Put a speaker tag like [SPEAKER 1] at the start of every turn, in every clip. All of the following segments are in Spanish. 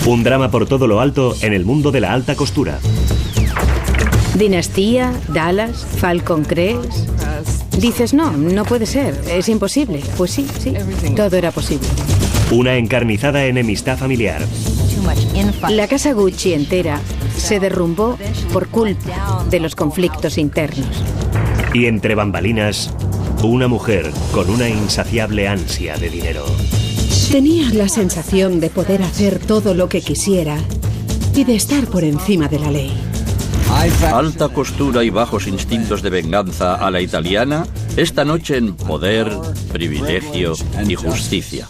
[SPEAKER 1] Un drama por todo lo alto en el mundo de la alta costura.
[SPEAKER 2] Dinastía, Dallas, Falcon Crest. Dices, no puede ser, es imposible. Pues sí, todo era posible.
[SPEAKER 1] Una encarnizada enemistad familiar.
[SPEAKER 2] La casa Gucci entera se derrumbó por culpa de los conflictos internos.
[SPEAKER 1] Y entre bambalinas, una mujer con una insaciable ansia de dinero.
[SPEAKER 3] Tenía la sensación de poder hacer todo lo que quisiera y de estar por encima de la ley.
[SPEAKER 4] Alta costura y bajos instintos de venganza a la italiana, esta noche en Poder, Privilegio y Justicia.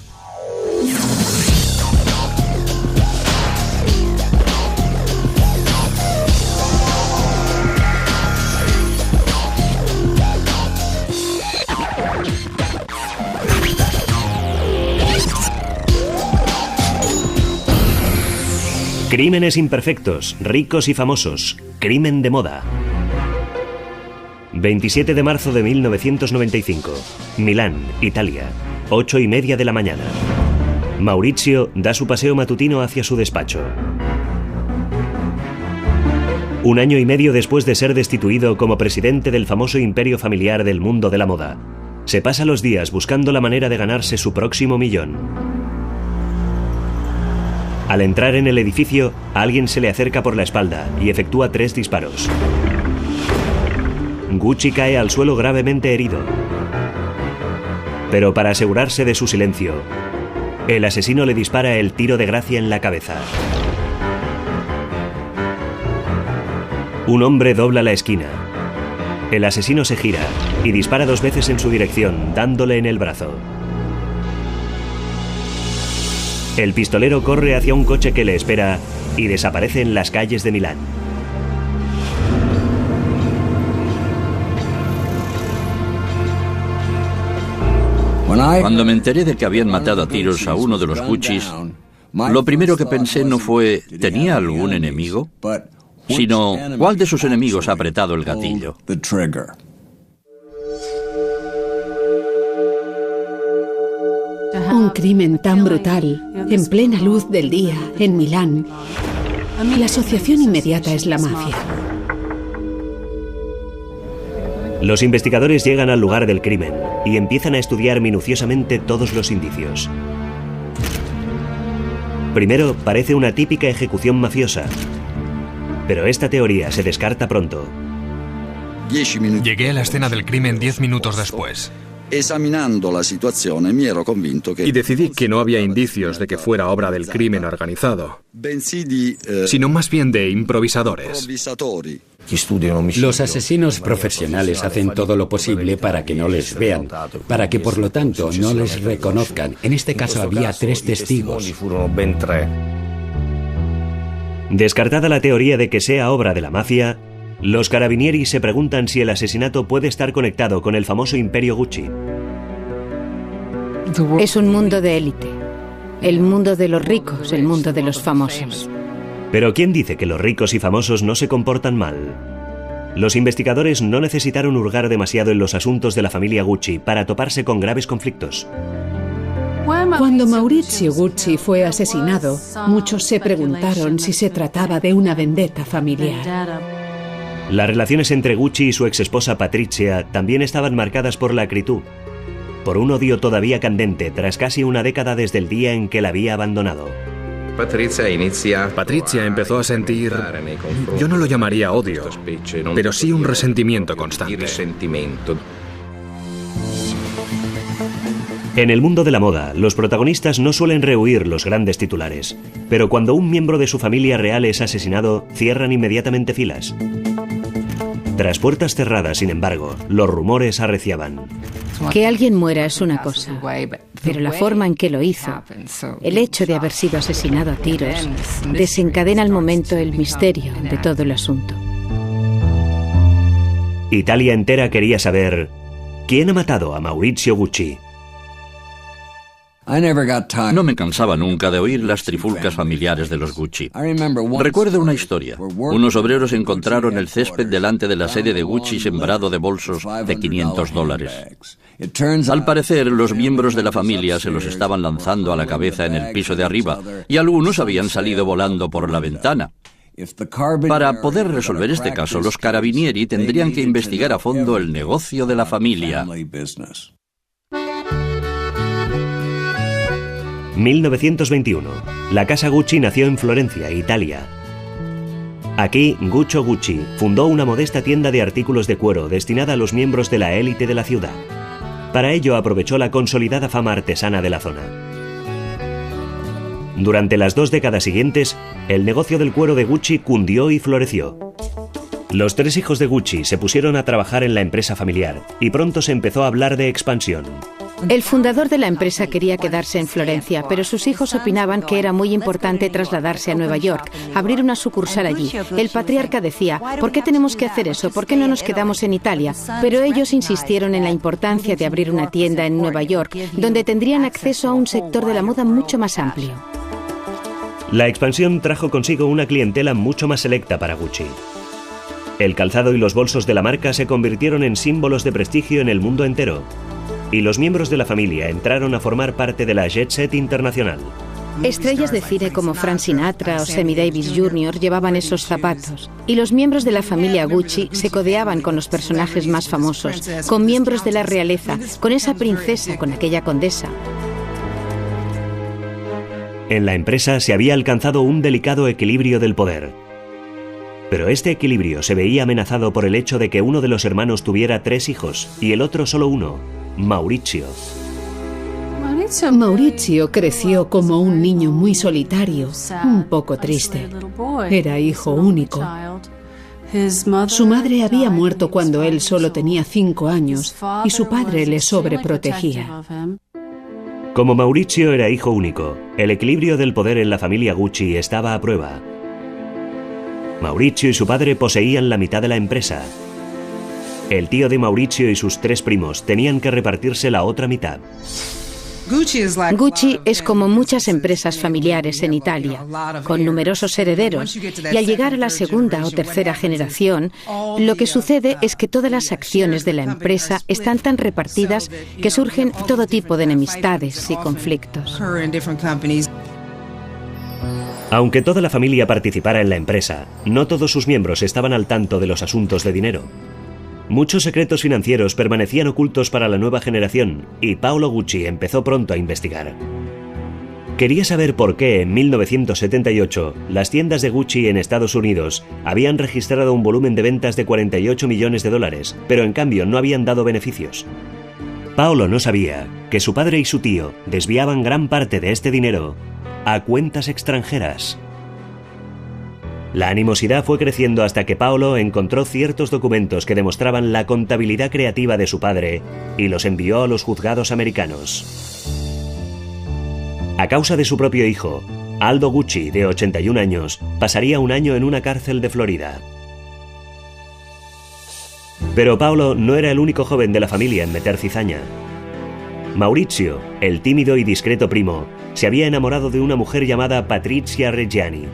[SPEAKER 1] Crímenes imperfectos, ricos y famosos. Crimen de moda. 27 de marzo de 1995. Milán, Italia. 8:30 de la mañana. Maurizio da su paseo matutino hacia su despacho. 1 año y medio después de ser destituido como presidente del famoso imperio familiar del mundo de la moda, se pasa los días buscando la manera de ganarse su próximo millón. Al entrar en el edificio, alguien se le acerca por la espalda y efectúa 3 disparos. Gucci cae al suelo gravemente herido. Pero para asegurarse de su silencio, el asesino le dispara el tiro de gracia en la cabeza. Un hombre dobla la esquina. El asesino se gira y dispara 2 veces en su dirección, dándole en el brazo. El pistolero corre hacia un coche que le espera y desaparece en las calles de Milán.
[SPEAKER 4] Cuando me enteré de que habían matado a tiros a uno de los Guccis, lo primero que pensé no fue ¿tenía algún enemigo?, sino ¿cuál de sus enemigos ha apretado el gatillo?
[SPEAKER 3] Un crimen tan brutal, en plena luz del día, en Milán. La asociación inmediata es la mafia.
[SPEAKER 1] Los investigadores llegan al lugar del crimen y empiezan a estudiar minuciosamente todos los indicios. Primero, parece una típica ejecución mafiosa, pero esta teoría se descarta pronto.
[SPEAKER 5] Llegué a la escena del crimen 10 minutos después.
[SPEAKER 6] Examinando la situación, me ero convinto que...
[SPEAKER 7] Y decidí que no había indicios de que fuera obra del crimen organizado, sino más bien de improvisadores.
[SPEAKER 8] Los asesinos profesionales hacen todo lo posible para que no les vean, para que por lo tanto no les reconozcan. En este caso había 3 testigos.
[SPEAKER 1] Descartada la teoría de que sea obra de la mafia, los carabinieri se preguntan si el asesinato puede estar conectado con el famoso imperio Gucci.
[SPEAKER 2] Es un mundo de élite. El mundo de los ricos, el mundo de los famosos.
[SPEAKER 1] Pero ¿quién dice que los ricos y famosos no se comportan mal? Los investigadores no necesitaron hurgar demasiado en los asuntos de la familia Gucci para toparse con graves conflictos.
[SPEAKER 3] Cuando Maurizio Gucci fue asesinado, muchos se preguntaron si se trataba de una vendetta familiar.
[SPEAKER 1] Las relaciones entre Gucci y su exesposa Patrizia también estaban marcadas por la acritud, por un odio todavía candente tras casi una década desde el día en que la había abandonado.
[SPEAKER 7] Patrizia empezó a sentir, yo no lo llamaría odio, pero sí un resentimiento constante.
[SPEAKER 1] En el mundo de la moda, los protagonistas no suelen rehuir los grandes titulares, pero cuando un miembro de su familia real es asesinado, cierran inmediatamente filas. Tras puertas cerradas, sin embargo, los rumores arreciaban.
[SPEAKER 2] Que alguien muera es una cosa, pero la forma en que lo hizo, el hecho de haber sido asesinado a tiros, desencadena al momento el misterio de todo el asunto.
[SPEAKER 1] Italia entera quería saber quién ha matado a Maurizio Gucci.
[SPEAKER 4] No me cansaba nunca de oír las trifulcas familiares de los Gucci. Recuerdo una historia. Unos obreros encontraron el césped delante de la sede de Gucci sembrado de bolsos de $500. Al parecer, los miembros de la familia se los estaban lanzando a la cabeza en el piso de arriba y algunos habían salido volando por la ventana. Para poder resolver este caso, los carabinieri tendrían que investigar a fondo el negocio de la familia.
[SPEAKER 1] 1921. La casa Gucci nació en Florencia, Italia. Aquí, Guccio Gucci fundó una modesta tienda de artículos de cuero destinada a los miembros de la élite de la ciudad. Para ello aprovechó la consolidada fama artesana de la zona. Durante las 2 décadas siguientes, el negocio del cuero de Gucci cundió y floreció. Los 3 hijos de Gucci se pusieron a trabajar en la empresa familiar y pronto se empezó a hablar de expansión.
[SPEAKER 2] El fundador de la empresa quería quedarse en Florencia, pero sus hijos opinaban que era muy importante trasladarse a Nueva York, abrir una sucursal allí. El patriarca decía, ¿por qué tenemos que hacer eso? ¿Por qué no nos quedamos en Italia? Pero ellos insistieron en la importancia de abrir una tienda en Nueva York, donde tendrían acceso a un sector de la moda mucho más amplio.
[SPEAKER 1] La expansión trajo consigo una clientela mucho más selecta para Gucci. El calzado y los bolsos de la marca se convirtieron en símbolos de prestigio en el mundo entero. Y los miembros de la familia entraron a formar parte de la jet set internacional.
[SPEAKER 2] Estrellas de cine como Frank Sinatra o Sammy Davis Jr. llevaban esos zapatos. Y los miembros de la familia Gucci se codeaban con los personajes más famosos, con miembros de la realeza, con esa princesa, con aquella condesa.
[SPEAKER 1] En la empresa se había alcanzado un delicado equilibrio del poder. Pero este equilibrio se veía amenazado por el hecho de que uno de los hermanos tuviera 3 hijos y el otro solo uno, Maurizio.
[SPEAKER 3] Maurizio creció como un niño muy solitario, un poco triste. Era hijo único. Su madre había muerto cuando él solo tenía 5 años y su padre le sobreprotegía.
[SPEAKER 1] Como Maurizio era hijo único, el equilibrio del poder en la familia Gucci estaba a prueba. Maurizio y su padre poseían la mitad de la empresa. El tío de Maurizio y sus 3 primos tenían que repartirse la otra mitad.
[SPEAKER 2] Gucci es como muchas empresas familiares en Italia, con numerosos herederos, y al llegar a la segunda o tercera generación, lo que sucede es que todas las acciones de la empresa están tan repartidas que surgen todo tipo de enemistades y conflictos.
[SPEAKER 1] Aunque toda la familia participara en la empresa, no todos sus miembros estaban al tanto de los asuntos de dinero. Muchos secretos financieros permanecían ocultos para la nueva generación y Paolo Gucci empezó pronto a investigar. Quería saber por qué en 1978 las tiendas de Gucci en Estados Unidos habían registrado un volumen de ventas de $48 millones, pero en cambio no habían dado beneficios. Paolo no sabía que su padre y su tío desviaban gran parte de este dinero a cuentas extranjeras. La animosidad fue creciendo hasta que Paolo encontró ciertos documentos que demostraban la contabilidad creativa de su padre y los envió a los juzgados americanos. A causa de su propio hijo, Aldo Gucci, de 81 años, pasaría un año en una cárcel de Florida. Pero Paolo no era el único joven de la familia en meter cizaña. Maurizio, el tímido y discreto primo, se había enamorado de una mujer llamada Patrizia Reggiani.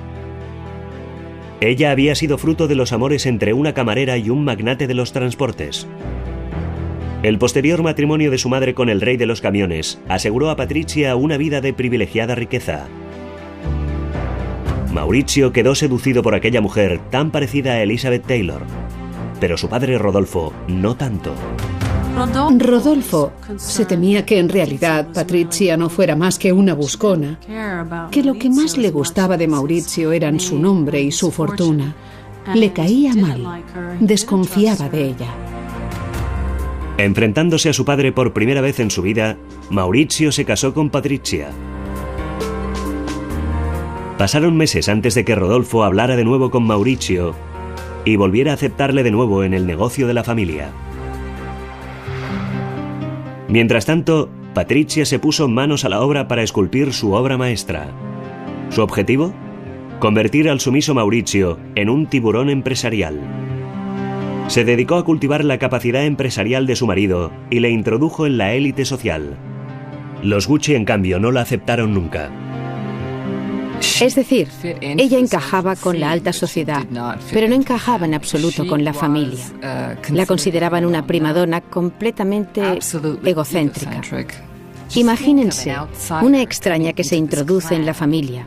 [SPEAKER 1] Ella había sido fruto de los amores entre una camarera y un magnate de los transportes. El posterior matrimonio de su madre con el rey de los camiones aseguró a Patrizia una vida de privilegiada riqueza. Maurizio quedó seducido por aquella mujer tan parecida a Elizabeth Taylor, pero su padre Rodolfo no tanto.
[SPEAKER 3] Rodolfo se temía que en realidad Patrizia no fuera más que una buscona, que lo que más le gustaba de Maurizio eran su nombre y su fortuna. Le caía mal, desconfiaba de ella.
[SPEAKER 1] Enfrentándose a su padre por primera vez en su vida, Maurizio se casó con Patrizia. Pasaron meses antes de que Rodolfo hablara de nuevo con Maurizio y volviera a aceptarle de nuevo en el negocio de la familia. Mientras tanto, Patrizia se puso manos a la obra para esculpir su obra maestra. ¿Su objetivo? Convertir al sumiso Maurizio en un tiburón empresarial. Se dedicó a cultivar la capacidad empresarial de su marido y le introdujo en la élite social. Los Gucci, en cambio, no la aceptaron nunca.
[SPEAKER 2] Es decir, ella encajaba con la alta sociedad, pero no encajaba en absoluto con la familia. La consideraban una primadona completamente egocéntrica. Imagínense, una extraña que se introduce en la familia,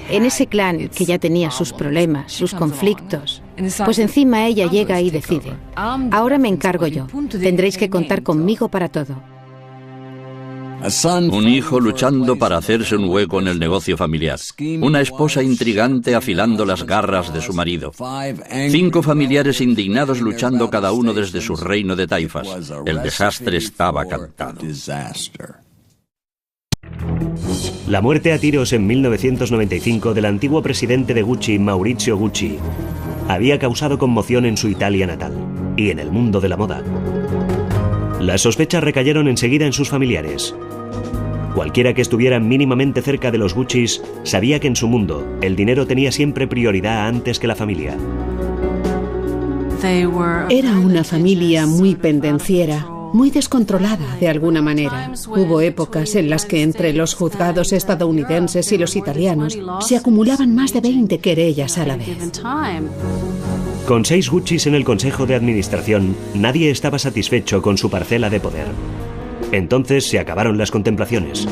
[SPEAKER 2] en ese clan que ya tenía sus problemas, sus conflictos. Pues encima ella llega y decide: ahora me encargo yo, tendréis que contar conmigo para todo.
[SPEAKER 4] Un hijo luchando para hacerse un hueco en el negocio familiar. Una esposa intrigante afilando las garras de su marido. 5 familiares indignados luchando cada uno desde su reino de taifas. El desastre estaba cantado.
[SPEAKER 1] La muerte a tiros en 1995 del antiguo presidente de Gucci, Maurizio Gucci, había causado conmoción en su Italia natal y en el mundo de la moda. Las sospechas recayeron enseguida en sus familiares. Cualquiera que estuviera mínimamente cerca de los Guccis sabía que en su mundo el dinero tenía siempre prioridad antes que la familia.
[SPEAKER 3] Era una familia muy pendenciera, muy descontrolada de alguna manera. Hubo épocas en las que entre los juzgados estadounidenses y los italianos se acumulaban más de 20 querellas a la vez.
[SPEAKER 1] Con 6 Guccis en el consejo de administración, nadie estaba satisfecho con su parcela de poder. Entonces se acabaron las contemplaciones.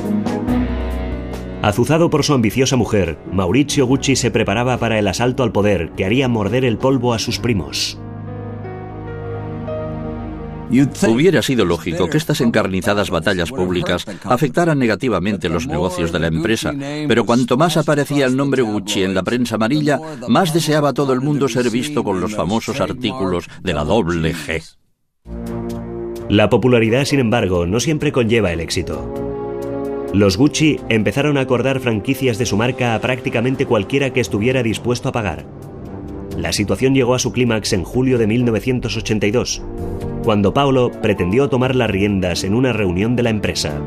[SPEAKER 1] Azuzado por su ambiciosa mujer, Maurizio Gucci se preparaba para el asalto al poder que haría morder el polvo a sus primos.
[SPEAKER 4] Hubiera sido lógico que estas encarnizadas batallas públicas afectaran negativamente los negocios de la empresa, pero cuanto más aparecía el nombre Gucci en la prensa amarilla, más deseaba todo el mundo ser visto con los famosos artículos de la doble G.
[SPEAKER 1] La popularidad, sin embargo, no siempre conlleva el éxito. Los Gucci empezaron a acordar franquicias de su marca a prácticamente cualquiera que estuviera dispuesto a pagar. La situación llegó a su clímax en julio de 1982, cuando Paolo pretendió tomar las riendas en una reunión de la empresa.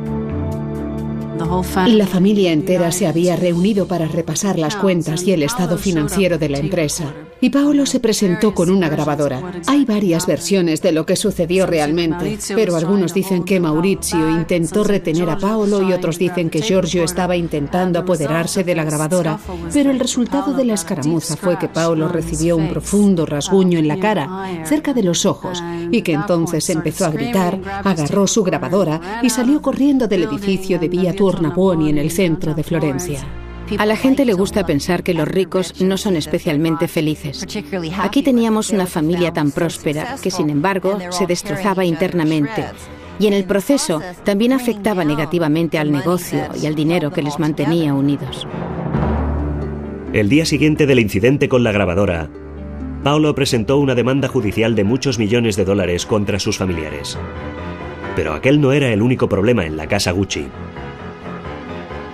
[SPEAKER 3] La familia entera se había reunido para repasar las cuentas y el estado financiero de la empresa. Y Paolo se presentó con una grabadora. Hay varias versiones de lo que sucedió realmente, pero algunos dicen que Maurizio intentó retener a Paolo y otros dicen que Giorgio estaba intentando apoderarse de la grabadora, pero el resultado de la escaramuza fue que Paolo recibió un profundo rasguño en la cara, cerca de los ojos, y que entonces empezó a gritar, agarró su grabadora y salió corriendo del edificio de Via Tornabuoni en el centro de Florencia.
[SPEAKER 2] A la gente le gusta pensar que los ricos no son especialmente felices. Aquí teníamos una familia tan próspera que, sin embargo, se destrozaba internamente. Y en el proceso también afectaba negativamente al negocio y al dinero que les mantenía unidos.
[SPEAKER 1] El día siguiente del incidente con la grabadora, Paolo presentó una demanda judicial de muchos millones de dólares contra sus familiares. Pero aquel no era el único problema en la casa Gucci.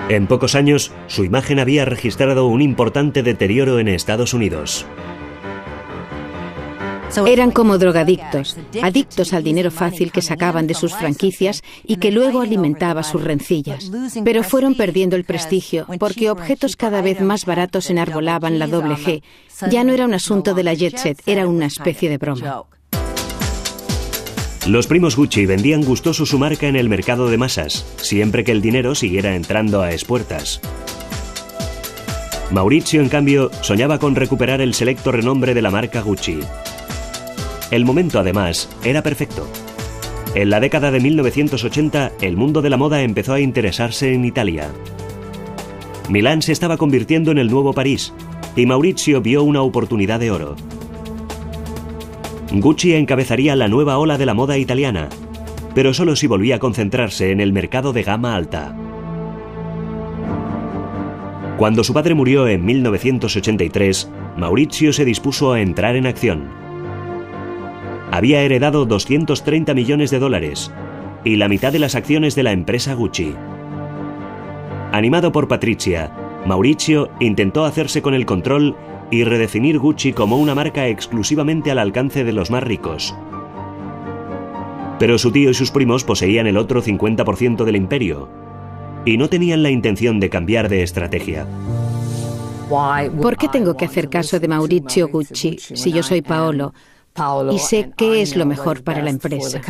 [SPEAKER 1] En pocos años, su imagen había registrado un importante deterioro en Estados Unidos.
[SPEAKER 2] Eran como drogadictos, adictos al dinero fácil que sacaban de sus franquicias y que luego alimentaba sus rencillas. Pero fueron perdiendo el prestigio porque objetos cada vez más baratos enarbolaban la doble G. Ya no era un asunto de la jet set, era una especie de broma.
[SPEAKER 1] Los primos Gucci vendían gustoso su marca en el mercado de masas, siempre que el dinero siguiera entrando a espuertas. Maurizio, en cambio, soñaba con recuperar el selecto renombre de la marca Gucci. El momento, además, era perfecto. En la década de 1980, el mundo de la moda empezó a interesarse en Italia. Milán se estaba convirtiendo en el nuevo París, y Maurizio vio una oportunidad de oro. Gucci encabezaría la nueva ola de la moda italiana, pero solo si volvía a concentrarse en el mercado de gama alta. Cuando su padre murió en 1983, Maurizio se dispuso a entrar en acción. Había heredado 230 millones de dólares y la mitad de las acciones de la empresa Gucci. Animado por Patrizia, Maurizio intentó hacerse con el control y redefinir Gucci como una marca exclusivamente al alcance de los más ricos. Pero su tío y sus primos poseían el otro 50% del imperio y no tenían la intención de cambiar de estrategia.
[SPEAKER 2] ¿Por qué tengo que hacer caso de Maurizio Gucci si yo soy Paolo? y sé qué es lo mejor para la empresa.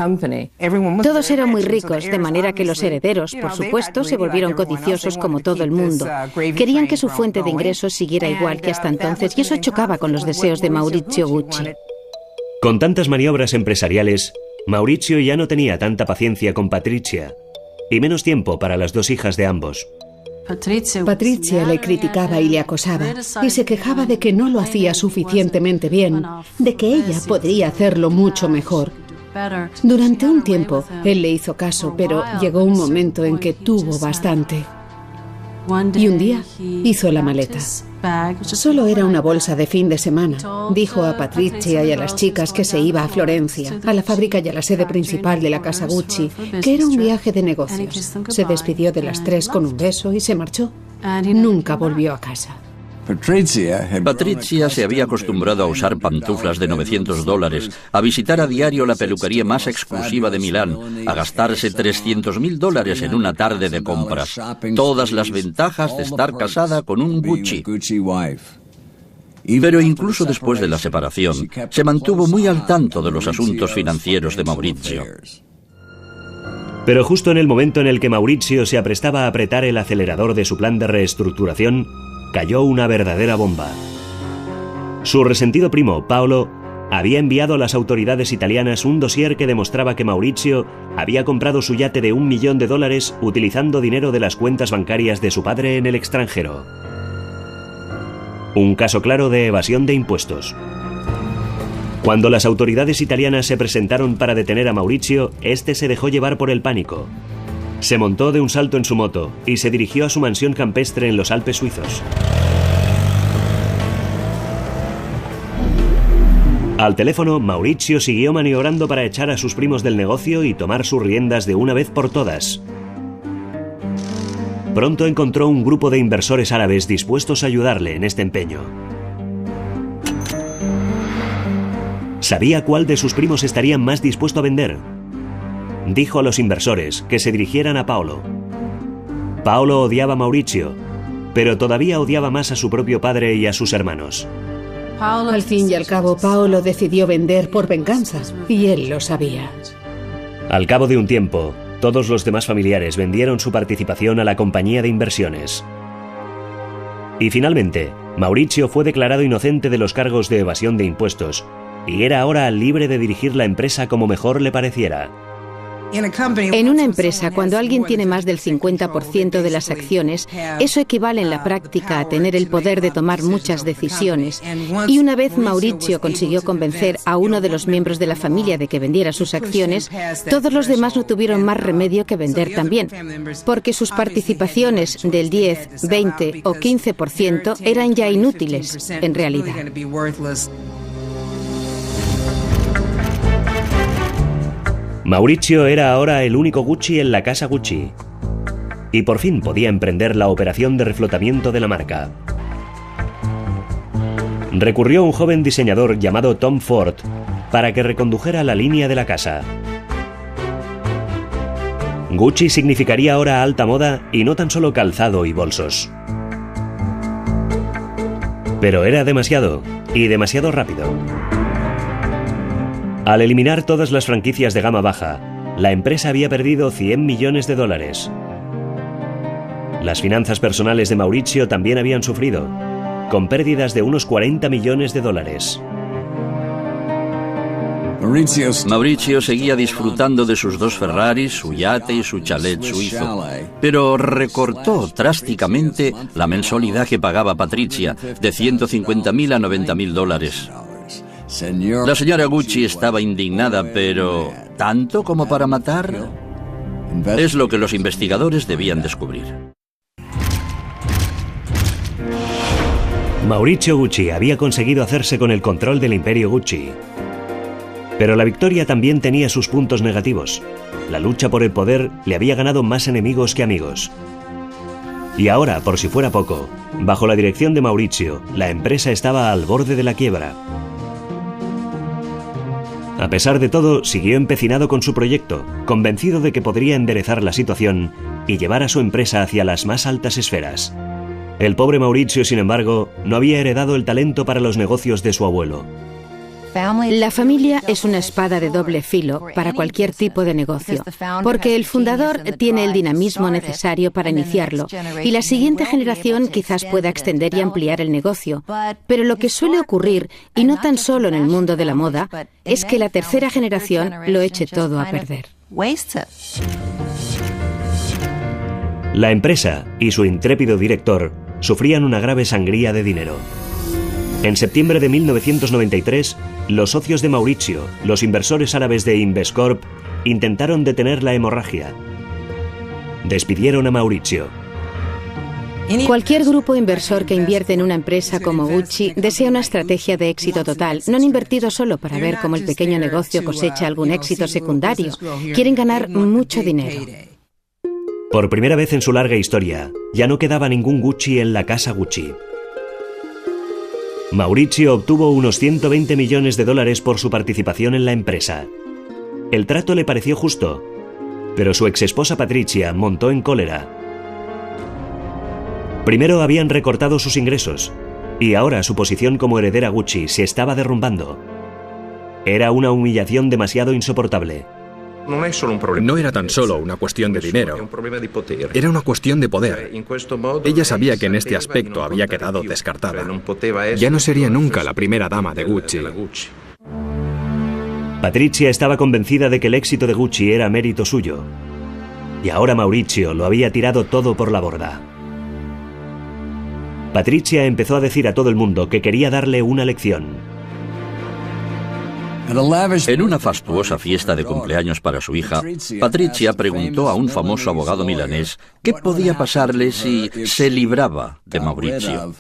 [SPEAKER 2] Todos eran muy ricos, de manera que los herederos, por supuesto, se volvieron codiciosos como todo el mundo. Querían que su fuente de ingresos siguiera igual que hasta entonces, y eso chocaba con los deseos de Maurizio Gucci.
[SPEAKER 1] Con tantas maniobras empresariales, Maurizio ya no tenía tanta paciencia con Patrizia, y menos tiempo para las dos hijas de ambos.
[SPEAKER 3] Patricia le criticaba y le acosaba, y se quejaba de que no lo hacía suficientemente bien, de que ella podría hacerlo mucho mejor. Durante un tiempo, él le hizo caso, pero llegó un momento en que tuvo bastante. Y un día hizo la maleta. Solo era una bolsa de fin de semana. Dijo a Patricia y a las chicas que se iba a Florencia, a la fábrica y a la sede principal de la casa Gucci, que era un viaje de negocios. Se despidió de las tres con un beso y se marchó. Nunca volvió a casa.
[SPEAKER 4] Patricia se había acostumbrado a usar pantuflas de $900, a visitar a diario la peluquería más exclusiva de Milán, a gastarse $300.000 en una tarde de compras. Todas las ventajas de estar casada con un Gucci. Pero incluso después de la separación, se mantuvo muy al tanto de los asuntos financieros de Maurizio.
[SPEAKER 1] Pero justo en el momento en el que Maurizio se aprestaba a apretar el acelerador de su plan de reestructuración, cayó una verdadera bomba. Su resentido primo, Paolo, había enviado a las autoridades italianas un dossier que demostraba que Maurizio había comprado su yate de $1 millón utilizando dinero de las cuentas bancarias de su padre en el extranjero. Un caso claro de evasión de impuestos. Cuando las autoridades italianas se presentaron para detener a Maurizio, este se dejó llevar por el pánico. Se montó de un salto en su moto y se dirigió a su mansión campestre en los Alpes suizos. Al teléfono, Maurizio siguió maniobrando para echar a sus primos del negocio y tomar sus riendas de una vez por todas. Pronto encontró un grupo de inversores árabes dispuestos a ayudarle en este empeño. Sabía cuál de sus primos estarían más dispuesto a vender. Dijo a los inversores que se dirigieran a Paolo. Paolo odiaba a Maurizio, pero todavía odiaba más a su propio padre y a sus hermanos.
[SPEAKER 3] Al fin y al cabo, Paolo decidió vender por venganza, y él lo sabía.
[SPEAKER 1] Al cabo de un tiempo, todos los demás familiares vendieron su participación a la compañía de inversiones. Y finalmente, Maurizio fue declarado inocente de los cargos de evasión de impuestos, y era ahora libre de dirigir la empresa como mejor le pareciera.
[SPEAKER 2] En una empresa, cuando alguien tiene más del 50% de las acciones, eso equivale en la práctica a tener el poder de tomar muchas decisiones. Y una vez Maurizio consiguió convencer a uno de los miembros de la familia de que vendiera sus acciones, todos los demás no tuvieron más remedio que vender también, porque sus participaciones del 10, 20 o 15% eran ya inútiles, en realidad.
[SPEAKER 1] Maurizio era ahora el único Gucci en la casa Gucci. Y por fin podía emprender la operación de reflotamiento de la marca. Recurrió a un joven diseñador llamado Tom Ford para que recondujera la línea de la casa. Gucci significaría ahora alta moda y no tan solo calzado y bolsos. Pero era demasiado, y demasiado rápido. Al eliminar todas las franquicias de gama baja, la empresa había perdido $100 millones. Las finanzas personales de Maurizio también habían sufrido, con pérdidas de unos $40 millones.
[SPEAKER 4] Maurizio seguía disfrutando de sus dos Ferraris, su yate y su chalet suizo, pero recortó drásticamente la mensualidad que pagaba Patricia, de $150.000 a $90.000. La señora Gucci estaba indignada, pero ¿tanto como para matar? Es lo que los investigadores debían descubrir.
[SPEAKER 1] Maurizio Gucci había conseguido hacerse con el control del imperio Gucci. Pero la victoria también tenía sus puntos negativos. La lucha por el poder le había ganado más enemigos que amigos. Y ahora, por si fuera poco, bajo la dirección de Maurizio, la empresa estaba al borde de la quiebra. A pesar de todo, siguió empecinado con su proyecto, convencido de que podría enderezar la situación y llevar a su empresa hacia las más altas esferas. El pobre Maurizio, sin embargo, no había heredado el talento para los negocios de su abuelo.
[SPEAKER 2] La familia es una espada de doble filo para cualquier tipo de negocio, porque el fundador tiene el dinamismo necesario para iniciarlo y la siguiente generación quizás pueda extender y ampliar el negocio. Pero lo que suele ocurrir, y no tan solo en el mundo de la moda, es que la tercera generación lo eche todo a perder.
[SPEAKER 1] La empresa y su intrépido director sufrían una grave sangría de dinero. En septiembre de 1993, los socios de Mauricio, los inversores árabes de Investcorp, intentaron detener la hemorragia. Despidieron a Mauricio.
[SPEAKER 2] Cualquier grupo inversor que invierte en una empresa como Gucci desea una estrategia de éxito total. No han invertido solo para ver cómo el pequeño negocio cosecha algún éxito secundario. Quieren ganar mucho dinero.
[SPEAKER 1] Por primera vez en su larga historia, ya no quedaba ningún Gucci en la casa Gucci. Mauricio obtuvo unos 120 millones de dólares por su participación en la empresa. El trato le pareció justo, pero su exesposa Patricia montó en cólera. Primero habían recortado sus ingresos, y ahora su posición como heredera Gucci se estaba derrumbando. Era una humillación demasiado insoportable.
[SPEAKER 7] No era tan solo una cuestión de dinero, era una cuestión de poder. Ella sabía que en este aspecto había quedado descartada. Ya no sería nunca la primera dama de Gucci.
[SPEAKER 1] Patricia estaba convencida de que el éxito de Gucci era mérito suyo, y ahora Mauricio lo había tirado todo por la borda. Patricia empezó a decir a todo el mundo que quería darle una lección.
[SPEAKER 4] En una fastuosa fiesta de cumpleaños para su hija, Patricia preguntó a un famoso abogado milanés qué podía pasarle si se libraba de Mauricio.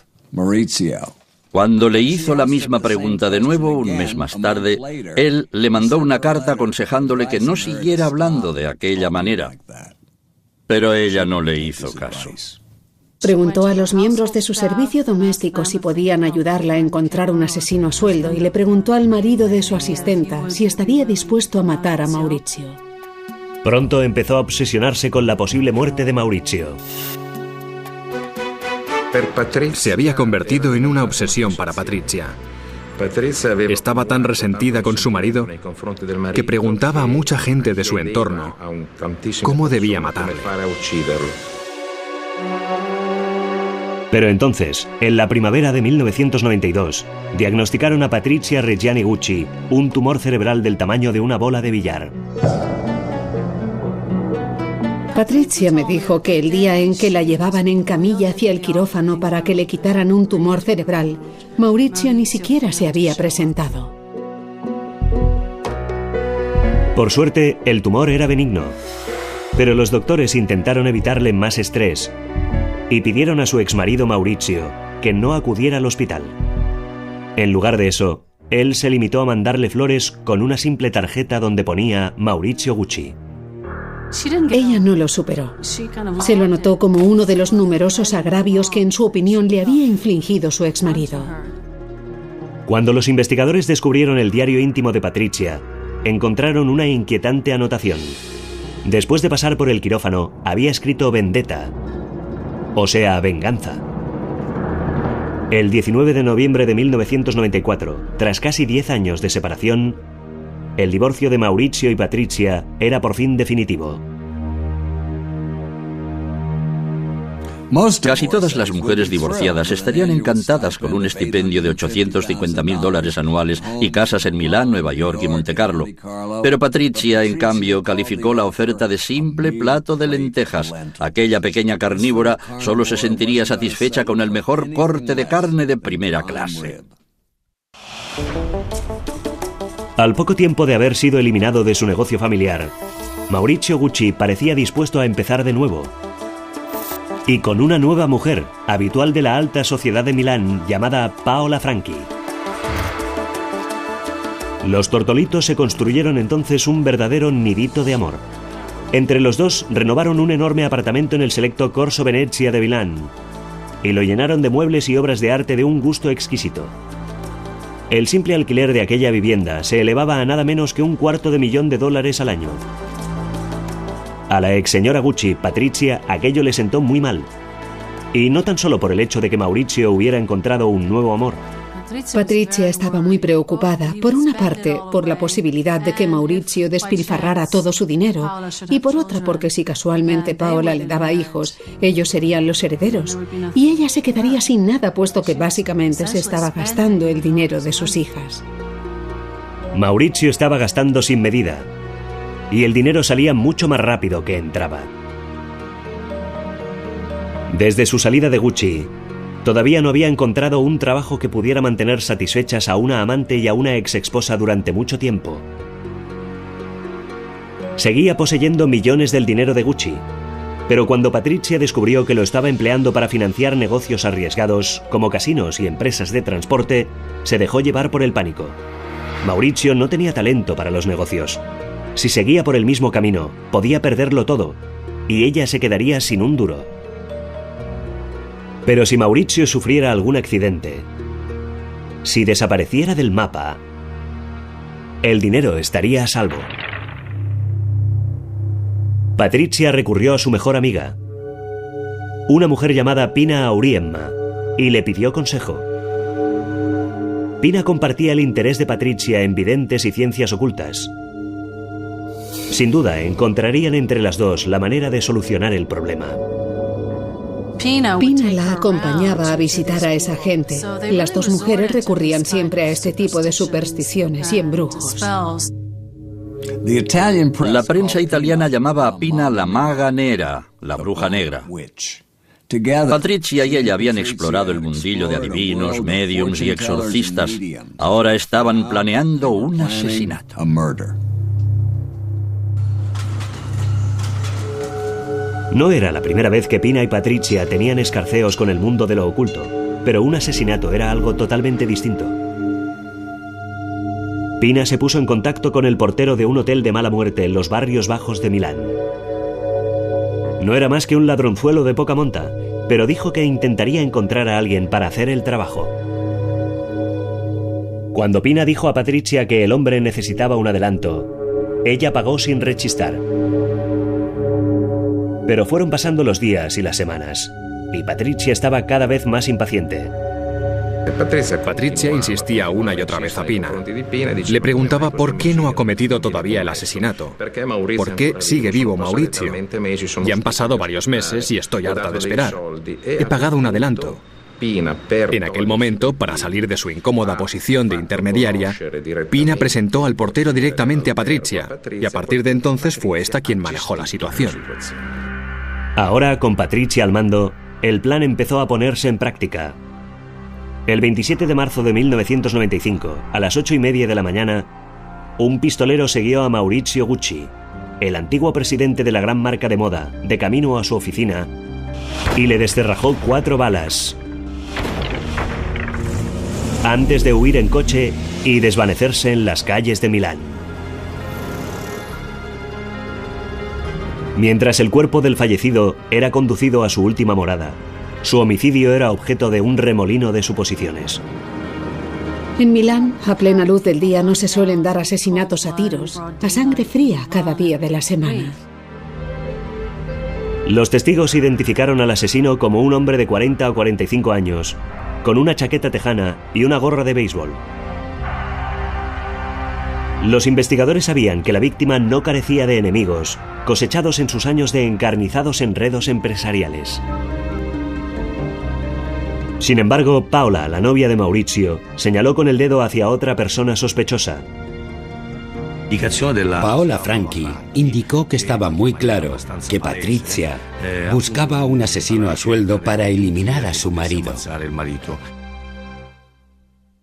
[SPEAKER 4] Cuando le hizo la misma pregunta de nuevo, un mes más tarde, él le mandó una carta aconsejándole que no siguiera hablando de aquella manera. Pero ella no le hizo caso.
[SPEAKER 3] Preguntó a los miembros de su servicio doméstico si podían ayudarla a encontrar un asesino a sueldo y le preguntó al marido de su asistenta si estaría dispuesto a matar a Mauricio.
[SPEAKER 1] Pronto empezó a obsesionarse con la posible muerte de Mauricio.
[SPEAKER 7] Se había convertido en una obsesión para Patricia. Estaba tan resentida con su marido que preguntaba a mucha gente de su entorno cómo debía matarle.
[SPEAKER 1] Pero entonces, en la primavera de 1992, diagnosticaron a Patricia Reggiani Gucci un tumor cerebral del tamaño de una bola de billar.
[SPEAKER 3] Patricia me dijo que el día en que la llevaban en camilla hacia el quirófano para que le quitaran un tumor cerebral, Mauricio ni siquiera se había presentado.
[SPEAKER 1] Por suerte, el tumor era benigno, pero los doctores intentaron evitarle más estrés y pidieron a su exmarido Mauricio que no acudiera al hospital. En lugar de eso, él se limitó a mandarle flores con una simple tarjeta donde ponía Mauricio Gucci.
[SPEAKER 3] Ella no lo superó. Se lo notó como uno de los numerosos agravios que en su opinión le había infligido su exmarido.
[SPEAKER 1] Cuando los investigadores descubrieron el diario íntimo de Patricia, encontraron una inquietante anotación. Después de pasar por el quirófano, había escrito vendetta, o sea, venganza. El 19 de noviembre de 1994, tras casi 10 años de separación, el divorcio de Mauricio y Patricia era por fin definitivo.
[SPEAKER 4] Casi todas las mujeres divorciadas estarían encantadas con un estipendio de $850.000 anuales y casas en Milán, Nueva York y Montecarlo. Pero Patricia, en cambio, calificó la oferta de simple plato de lentejas. Aquella pequeña carnívora solo se sentiría satisfecha con el mejor corte de carne de primera clase.
[SPEAKER 1] Al poco tiempo de haber sido eliminado de su negocio familiar, Mauricio Gucci parecía dispuesto a empezar de nuevo. Y con una nueva mujer, habitual de la alta sociedad de Milán, llamada Paola Franchi. Los tortolitos se construyeron entonces un verdadero nidito de amor. Entre los dos renovaron un enorme apartamento en el selecto Corso Venezia de Milán y lo llenaron de muebles y obras de arte de un gusto exquisito. El simple alquiler de aquella vivienda se elevaba a nada menos que $250,000 al año. A la ex señora Gucci, Patricia, aquello le sentó muy mal. Y no tan solo por el hecho de que Mauricio hubiera encontrado un nuevo amor,
[SPEAKER 3] Patrizia estaba muy preocupada, por una parte, por la posibilidad de que Maurizio despilfarrara todo su dinero, y por otra porque si casualmente Paola le daba hijos, ellos serían los herederos, y ella se quedaría sin nada, puesto que básicamente se estaba gastando el dinero de sus hijas.
[SPEAKER 1] Maurizio estaba gastando sin medida, y el dinero salía mucho más rápido que entraba. Desde su salida de Gucci, todavía no había encontrado un trabajo que pudiera mantener satisfechas a una amante y a una ex-esposa durante mucho tiempo. Seguía poseyendo millones del dinero de Gucci, pero cuando Patrizia descubrió que lo estaba empleando para financiar negocios arriesgados como casinos y empresas de transporte, se dejó llevar por el pánico. Maurizio no tenía talento para los negocios. Si seguía por el mismo camino, podía perderlo todo, y ella se quedaría sin un duro. Pero si Maurizio sufriera algún accidente, si desapareciera del mapa, el dinero estaría a salvo. Patrizia recurrió a su mejor amiga, una mujer llamada Pina Auriemma, y le pidió consejo. Pina compartía el interés de Patrizia en videntes y ciencias ocultas. Sin duda, encontrarían entre las dos la manera de solucionar el problema.
[SPEAKER 3] Pina la acompañaba a visitar a esa gente. Las dos mujeres recurrían siempre a este tipo de supersticiones y embrujos.
[SPEAKER 4] La prensa italiana llamaba a Pina la maga nera, la bruja negra. Patrizia y ella habían explorado el mundillo de adivinos, médiums y exorcistas. Ahora estaban planeando un asesinato.
[SPEAKER 1] No era la primera vez que Pina y Patrizia tenían escarceos con el mundo de lo oculto, pero un asesinato era algo totalmente distinto. Pina se puso en contacto con el portero de un hotel de mala muerte en los barrios bajos de Milán. No era más que un ladronzuelo de poca monta, pero dijo que intentaría encontrar a alguien para hacer el trabajo. Cuando Pina dijo a Patrizia que el hombre necesitaba un adelanto, ella pagó sin rechistar. Pero fueron pasando los días y las semanas, y Patrizia estaba cada vez más impaciente.
[SPEAKER 7] Patrizia insistía una y otra vez a Pina. Le preguntaba por qué no ha cometido todavía el asesinato. ¿Por qué sigue vivo Maurizio? Ya han pasado varios meses y estoy harta de esperar. He pagado un adelanto. En aquel momento, para salir de su incómoda posición de intermediaria, Pina presentó al portero directamente a Patrizia, y a partir de entonces fue esta quien manejó la situación.
[SPEAKER 1] Ahora, con Patrizia al mando, el plan empezó a ponerse en práctica. El 27 de marzo de 1995, a las 8:30 de la mañana, un pistolero siguió a Maurizio Gucci, el antiguo presidente de la gran marca de moda, de camino a su oficina, y le descerrajó 4 balas, antes de huir en coche y desvanecerse en las calles de Milán. Mientras el cuerpo del fallecido era conducido a su última morada, su homicidio era objeto de un remolino de suposiciones.
[SPEAKER 3] En Milán, a plena luz del día, no se suelen dar asesinatos a tiros, a sangre fría cada día de la semana.
[SPEAKER 1] Los testigos identificaron al asesino como un hombre de 40 o 45 años, con una chaqueta tejana y una gorra de béisbol. Los investigadores sabían que la víctima no carecía de enemigos, cosechados en sus años de encarnizados enredos empresariales. Sin embargo, Paola, la novia de Maurizio, señaló con el dedo hacia otra persona sospechosa.
[SPEAKER 8] Paola Franchi indicó que estaba muy claro que Patrizia buscaba a un asesino a sueldo para eliminar a su marido.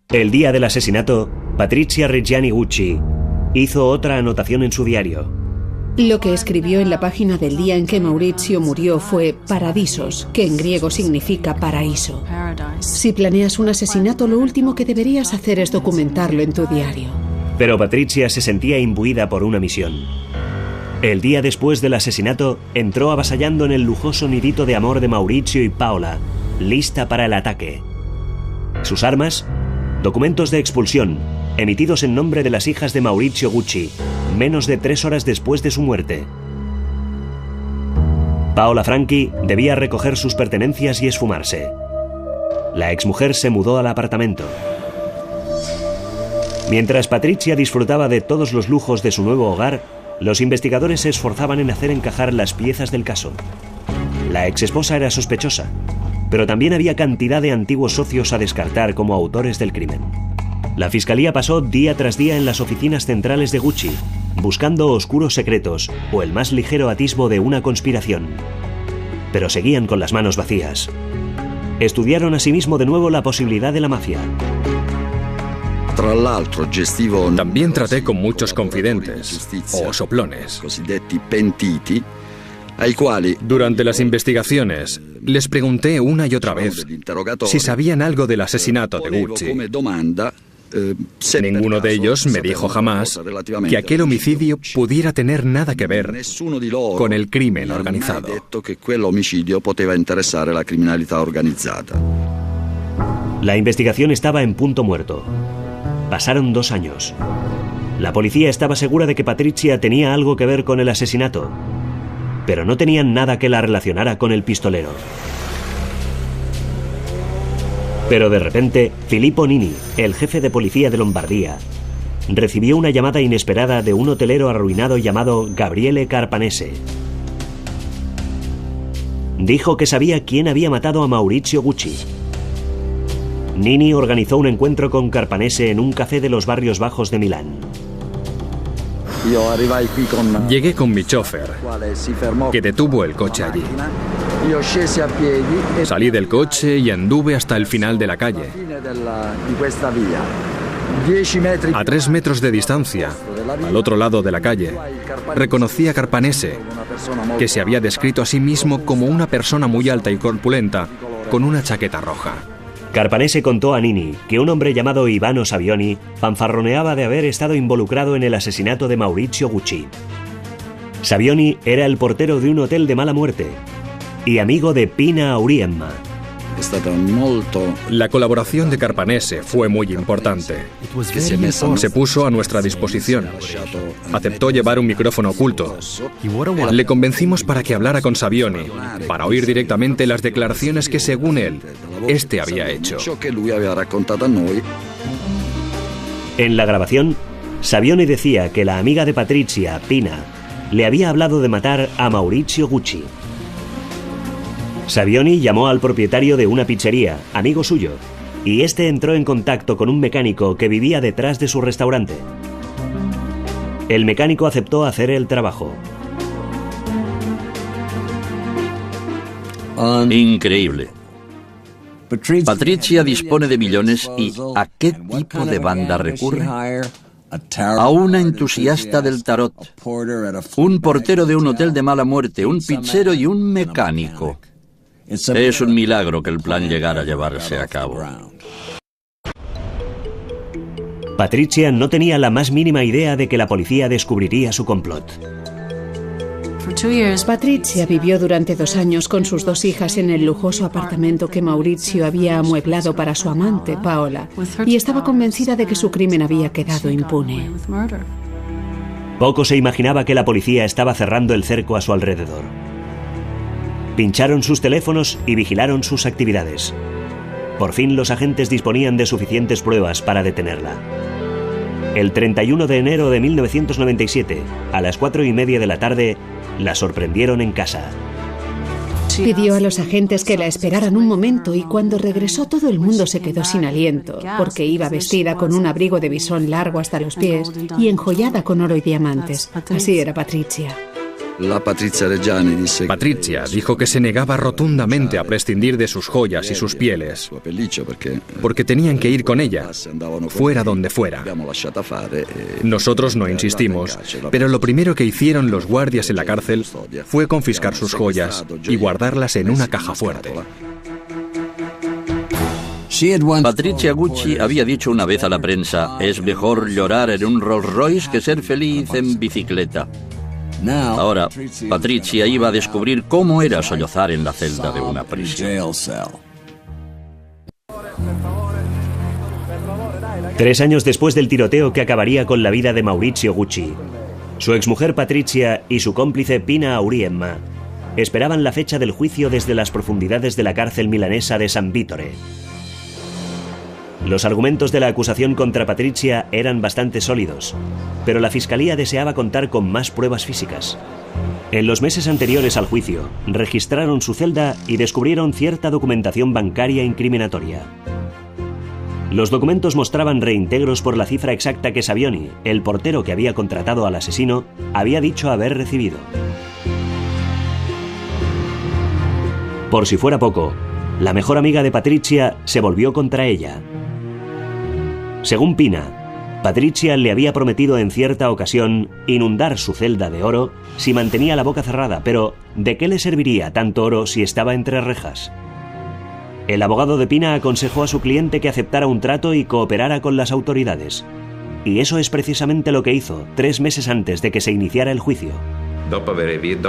[SPEAKER 1] El día del asesinato, Patrizia Reggiani Gucci hizo otra anotación en su diario.
[SPEAKER 3] Lo que escribió en la página del día en que Maurizio murió fue Paradisos, que en griego significa paraíso. Si planeas un asesinato, lo último que deberías hacer es documentarlo en tu diario.
[SPEAKER 1] Pero Patrizia se sentía imbuida por una misión. El día después del asesinato, entró avasallando en el lujoso nidito de amor de Maurizio y Paola, lista para el ataque. Sus armas, documentos de expulsión, emitidos en nombre de las hijas de Maurizio Gucci, menos de 3 horas después de su muerte. Paola Franchi debía recoger sus pertenencias y esfumarse. La exmujer se mudó al apartamento. Mientras Patrizia disfrutaba de todos los lujos de su nuevo hogar, los investigadores se esforzaban en hacer encajar las piezas del caso. La exesposa era sospechosa, pero también había cantidad de antiguos socios a descartar como autores del crimen. La fiscalía pasó día tras día en las oficinas centrales de Gucci, buscando oscuros secretos o el más ligero atisbo de una conspiración. Pero seguían con las manos vacías. Estudiaron asimismo de nuevo la posibilidad de la mafia.
[SPEAKER 7] También traté con muchos confidentes o soplones. Durante las investigaciones, les pregunté una y otra vez si sabían algo del asesinato de Gucci. Ninguno de ellos me dijo jamás que aquel homicidio pudiera tener nada que ver con el crimen organizado.
[SPEAKER 1] La investigación estaba en punto muerto. Pasaron 2 años. La policía estaba segura de que Patrizia tenía algo que ver con el asesinato, pero no tenían nada que la relacionara con el pistolero. Pero de repente, Filippo Nini, el jefe de policía de Lombardía, recibió una llamada inesperada de un hotelero arruinado llamado Gabriele Carpanese. Dijo que sabía quién había matado a Maurizio Gucci. Nini organizó un encuentro con Carpanese en un café de los barrios bajos de Milán.
[SPEAKER 7] Llegué con mi chofer, que detuvo el coche allí. Salí del coche y anduve hasta el final de la calle. A 3 metros de distancia, al otro lado de la calle, reconocí a Carpanese, que se había descrito a sí mismo como una persona muy alta y corpulenta, con una chaqueta roja.
[SPEAKER 1] Carpanese contó a Nini que un hombre llamado Ivano Savioni fanfarroneaba de haber estado involucrado en el asesinato de Maurizio Gucci. Savioni era el portero de un hotel de mala muerte y amigo de Pina Auriemma.
[SPEAKER 7] La colaboración de Carpanese fue muy importante. Se puso a nuestra disposición. Aceptó llevar un micrófono oculto. Le convencimos para que hablara con Savioni, para oír directamente las declaraciones que, según él, este había hecho.
[SPEAKER 1] En la grabación, Savioni decía que la amiga de Patrizia, Pina, le había hablado de matar a Maurizio Gucci. Savioni llamó al propietario de una pizzería, amigo suyo, y este entró en contacto con un mecánico que vivía detrás de su restaurante. El mecánico aceptó hacer el trabajo.
[SPEAKER 4] Increíble. Patrizia dispone de millones y ¿a qué tipo de banda recurre? A una entusiasta del tarot, un portero de un hotel de mala muerte, un pizzero y un mecánico. Es un milagro que el plan llegara a llevarse a cabo.
[SPEAKER 1] Patrizia no tenía la más mínima idea de que la policía descubriría su complot.
[SPEAKER 3] Patrizia vivió durante 2 años con sus 2 hijas en el lujoso apartamento que Maurizio había amueblado para su amante, Paola, y estaba convencida de que su crimen había quedado impune.
[SPEAKER 1] Poco se imaginaba que la policía estaba cerrando el cerco a su alrededor. Pincharon sus teléfonos y vigilaron sus actividades. Por fin los agentes disponían de suficientes pruebas para detenerla. El 31 de enero de 1997, a las 4:30 de la tarde, la sorprendieron en casa.
[SPEAKER 3] Pidió a los agentes que la esperaran un momento y cuando regresó todo el mundo se quedó sin aliento, porque iba vestida con un abrigo de visón largo hasta los pies y enjollada con oro y diamantes. Así era Patrizia.
[SPEAKER 7] Patrizia dijo que se negaba rotundamente a prescindir de sus joyas y sus pieles, porque tenían que ir con ella, fuera donde fuera. Nosotros no insistimos, pero lo primero que hicieron los guardias en la cárcel fue confiscar sus joyas y guardarlas en una caja fuerte.
[SPEAKER 4] Patrizia Gucci había dicho una vez a la prensa: es mejor llorar en un Rolls Royce que ser feliz en bicicleta. Ahora, Patrizia iba a descubrir cómo era sollozar en la celda de una prisión.
[SPEAKER 1] 3 años después del tiroteo que acabaría con la vida de Maurizio Gucci, su exmujer Patrizia y su cómplice Pina Auriemma esperaban la fecha del juicio desde las profundidades de la cárcel milanesa de San Vittore. Los argumentos de la acusación contra Patrizia eran bastante sólidos, pero la fiscalía deseaba contar con más pruebas físicas. En los meses anteriores al juicio, registraron su celda y descubrieron cierta documentación bancaria incriminatoria. Los documentos mostraban reintegros por la cifra exacta que Savioni, el portero que había contratado al asesino, había dicho haber recibido. Por si fuera poco, la mejor amiga de Patrizia se volvió contra ella. Según Pina, Patrizia le había prometido en cierta ocasión inundar su celda de oro si mantenía la boca cerrada, pero ¿de qué le serviría tanto oro si estaba entre rejas? El abogado de Pina aconsejó a su cliente que aceptara un trato y cooperara con las autoridades. Y eso es precisamente lo que hizo 3 meses antes de que se iniciara el juicio.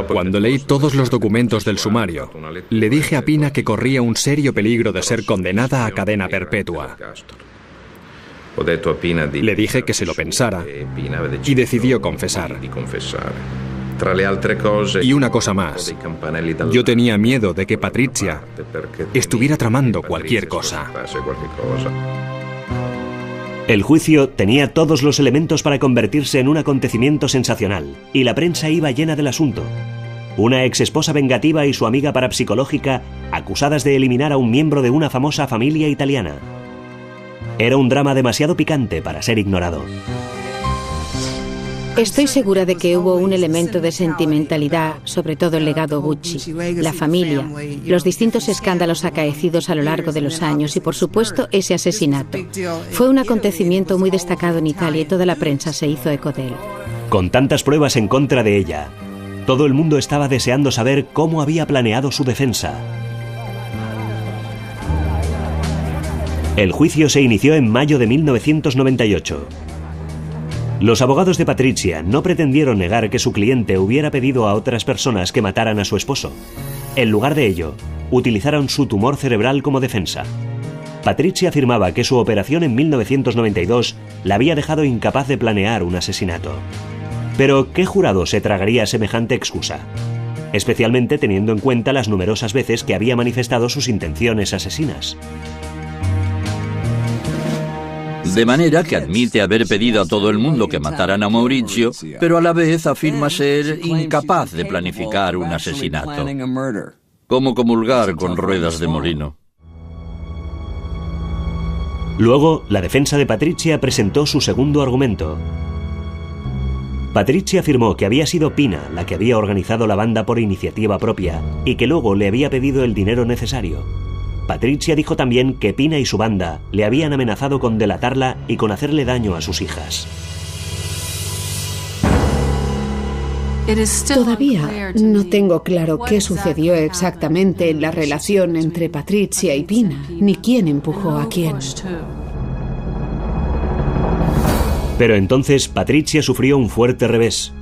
[SPEAKER 7] Cuando leí todos los documentos del sumario, le dije a Pina que corría un serio peligro de ser condenada a cadena perpetua. Le dije que se lo pensara y decidió confesar. Y una cosa más, yo tenía miedo de que Patrizia estuviera tramando cualquier cosa.
[SPEAKER 1] El juicio tenía todos los elementos para convertirse en un acontecimiento sensacional, y la prensa iba llena del asunto. Una exesposa vengativa y su amiga parapsicológica acusadas de eliminar a un miembro de una famosa familia italiana. Era un drama demasiado picante para ser ignorado.
[SPEAKER 2] Estoy segura de que hubo un elemento de sentimentalidad, sobre todo el legado Gucci, la familia, los distintos escándalos acaecidos a lo largo de los años y, por supuesto, ese asesinato. Fue un acontecimiento muy destacado en Italia y toda la prensa se hizo eco de él.
[SPEAKER 1] Con tantas pruebas en contra de ella, todo el mundo estaba deseando saber cómo había planeado su defensa. El juicio se inició en mayo de 1998. Los abogados de Patrizia no pretendieron negar que su cliente hubiera pedido a otras personas que mataran a su esposo. En lugar de ello, utilizaron su tumor cerebral como defensa. Patrizia afirmaba que su operación en 1992 la había dejado incapaz de planear un asesinato. Pero, ¿qué jurado se tragaría semejante excusa? Especialmente teniendo en cuenta las numerosas veces que había manifestado sus intenciones asesinas.
[SPEAKER 4] De manera que admite haber pedido a todo el mundo que mataran a Maurizio, pero a la vez afirma ser incapaz de planificar un asesinato. ¿Cómo comulgar con ruedas de molino?
[SPEAKER 1] Luego, la defensa de Patrizia presentó su segundo argumento. Patrizia afirmó que había sido Pina la que había organizado la banda por iniciativa propia y que luego le había pedido el dinero necesario. Patrizia dijo también que Pina y su banda le habían amenazado con delatarla y con hacerle daño a sus hijas.
[SPEAKER 3] Todavía no tengo claro qué sucedió exactamente en la relación entre Patrizia y Pina, ni quién empujó a quién.
[SPEAKER 1] Pero entonces Patrizia sufrió un fuerte revés.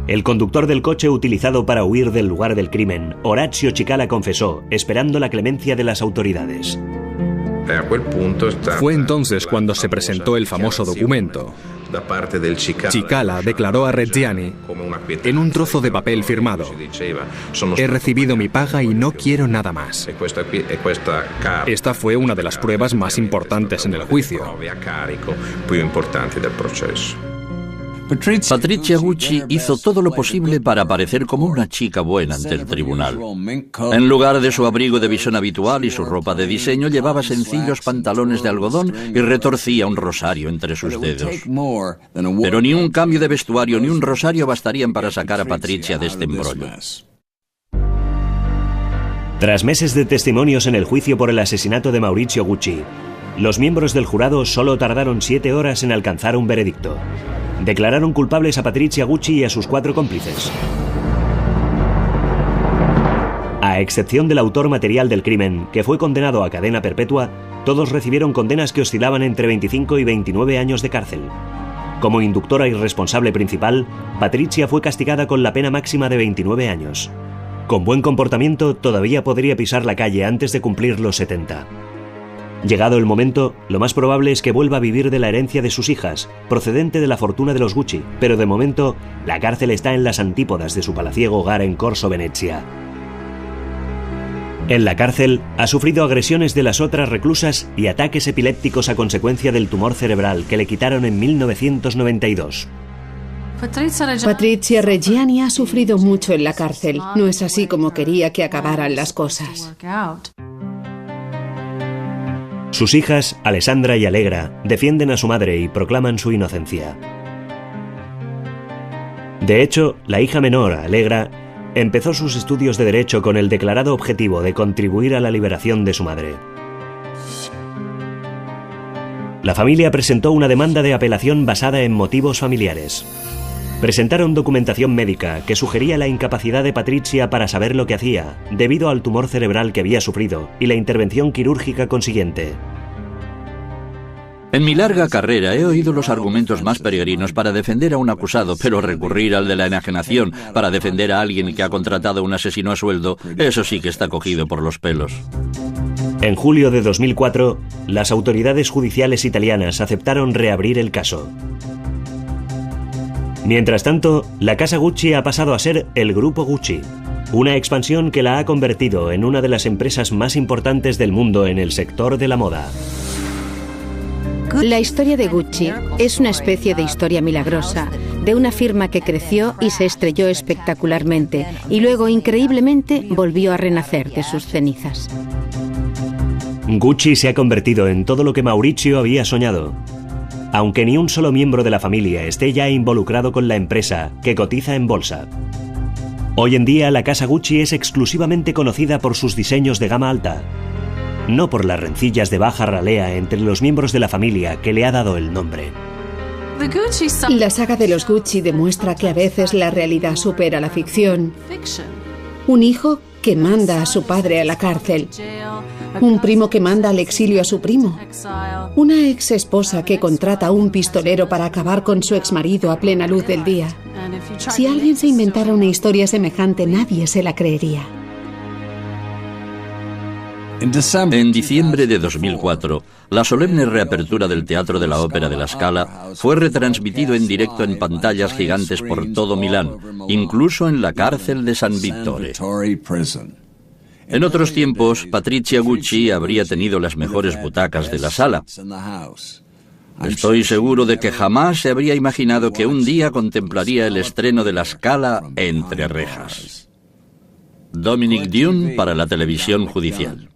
[SPEAKER 1] El conductor del coche utilizado para huir del lugar del crimen, Orazio Cicala, confesó, esperando la clemencia de las autoridades.
[SPEAKER 7] Fue entonces cuando se presentó el famoso documento. Cicala declaró a Reggiani en un trozo de papel firmado: he recibido mi paga y no quiero nada más. Esta fue una de las pruebas más importantes en el juicio.
[SPEAKER 4] Patrizia Gucci hizo todo lo posible para parecer como una chica buena ante el tribunal. En lugar de su abrigo de visón habitual y su ropa de diseño, llevaba sencillos pantalones de algodón y retorcía un rosario entre sus dedos. Pero ni un cambio de vestuario ni un rosario bastarían para sacar a Patrizia de este embrollo.
[SPEAKER 1] Tras meses de testimonios en el juicio por el asesinato de Maurizio Gucci, los miembros del jurado solo tardaron 7 horas en alcanzar un veredicto. Declararon culpables a Patrizia Gucci y a sus 4 cómplices. A excepción del autor material del crimen, que fue condenado a cadena perpetua, todos recibieron condenas que oscilaban entre 25 y 29 años de cárcel. Como inductora y responsable principal, Patrizia fue castigada con la pena máxima de 29 años. Con buen comportamiento, todavía podría pisar la calle antes de cumplir los 70. Llegado el momento, lo más probable es que vuelva a vivir de la herencia de sus hijas, procedente de la fortuna de los Gucci, pero de momento, la cárcel está en las antípodas de su palaciego hogar en Corso Venezia. En la cárcel ha sufrido agresiones de las otras reclusas y ataques epilépticos a consecuencia del tumor cerebral que le quitaron en 1992.
[SPEAKER 3] Patrizia Reggiani ha sufrido mucho en la cárcel. No es así como quería que acabaran las cosas.
[SPEAKER 1] Sus hijas, Alessandra y Allegra, defienden a su madre y proclaman su inocencia. De hecho, la hija menor, Allegra, empezó sus estudios de Derecho con el declarado objetivo de contribuir a la liberación de su madre. La familia presentó una demanda de apelación basada en motivos familiares. Presentaron documentación médica que sugería la incapacidad de Patrizia para saber lo que hacía, debido al tumor cerebral que había sufrido y la intervención quirúrgica consiguiente.
[SPEAKER 4] En mi larga carrera he oído los argumentos más peregrinos para defender a un acusado, pero recurrir al de la enajenación para defender a alguien que ha contratado a un asesino a sueldo, eso sí que está cogido por los pelos.
[SPEAKER 1] En julio de 2004, las autoridades judiciales italianas aceptaron reabrir el caso. Mientras tanto, la casa Gucci ha pasado a ser el Grupo Gucci, una expansión que la ha convertido en una de las empresas más importantes del mundo en el sector de la moda.
[SPEAKER 2] La historia de Gucci es una especie de historia milagrosa, de una firma que creció y se estrelló espectacularmente, y luego, increíblemente, volvió a renacer de sus cenizas.
[SPEAKER 1] Gucci se ha convertido en todo lo que Maurizio había soñado. Aunque ni un solo miembro de la familia esté ya involucrado con la empresa, que cotiza en bolsa. Hoy en día, la casa Gucci es exclusivamente conocida por sus diseños de gama alta, no por las rencillas de baja ralea entre los miembros de la familia que le ha dado el nombre.
[SPEAKER 3] La saga de los Gucci demuestra que a veces la realidad supera la ficción. Un hijo que manda a su padre a la cárcel. Un primo que manda al exilio a su primo. Una ex esposa que contrata a un pistolero para acabar con su exmarido a plena luz del día. Si alguien se inventara una historia semejante, nadie se la creería.
[SPEAKER 4] En diciembre de 2004, la solemne reapertura del Teatro de la Ópera de la Scala fue retransmitido en directo en pantallas gigantes por todo Milán, incluso en la cárcel de San Vittore. En otros tiempos, Patrizia Gucci habría tenido las mejores butacas de la sala. Estoy seguro de que jamás se habría imaginado que un día contemplaría el estreno de la Scala entre rejas. Dominic Dune para la televisión judicial.